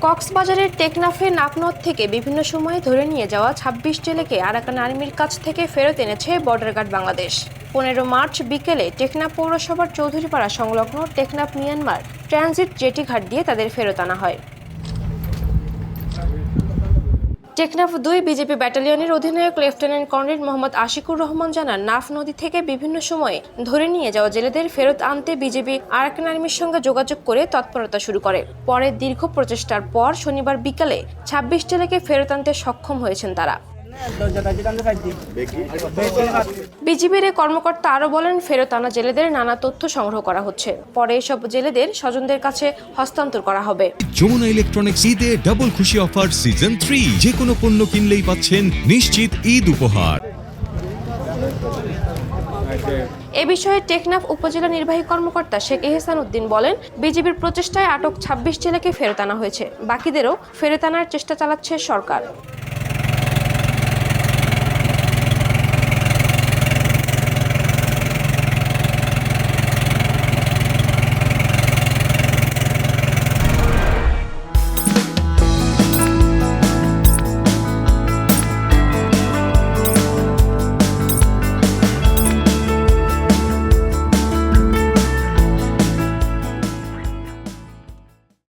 কক্সবাজারের টেকনাফে নাপনদ থেকে বিভিন্ন সময়ে ধরে নিয়ে যাওয়া ২৬ জেলেকে আরাকান আর্মির কাছ থেকে ফেরত এনেছে বর্ডার গার্ড বাংলাদেশ। ১৫ মার্চ বিকেলে টেকনাফ পৌরসভার চৌধুরীপাড়া সংলগ্ন টেকনাফ মিয়ানমার ট্রানজিট জেটি ঘাট দিয়ে তাদের ফেরত আনা হয়। টেকনাফ ২ বিজেপি ব্যাটালিয়নের অধিনায়ক লেফটেন্যান্ট কর্নেল মোহাম্মদ আশিকুর রহমান জানান, নাফ নদী থেকে বিভিন্ন সময়ে ধরে নিয়ে যাওয়া জেলেদের ফেরত আনতে বিজেপি আরাকান আর্মির সঙ্গে যোগাযোগ করে তৎপরতা শুরু করে। পরে দীর্ঘ প্রচেষ্টার পর শনিবার বিকালে ২৬ জেলেকে ফেরত আনতে সক্ষম হয়েছেন তারা। বিজিবির এই কর্মকর্তা আরও বলেন, ফেরত আনা জেলেদের নানা তথ্য সংগ্রহ করা হচ্ছে। পরে এসব জেলেদের স্বজনদের কাছে হস্তান্তর করা হবে। যমুনা ইলেকট্রনিক্স ঈদে ডাবল খুশি অফার সিজন 3, যে কোনো পণ্য কিনলেই পাচ্ছেন নিশ্চিত ঈদ উপহার। এ বিষয়ে টেকনাফ উপজেলা নির্বাহী কর্মকর্তা শেখ এহসান উদ্দিন বলেন, বিজিবির প্রচেষ্টায় আটক ২৬ জেলেকে ফেরত আনা হয়েছে। বাকিদেরও ফেরত আনার চেষ্টা চালাচ্ছে সরকার।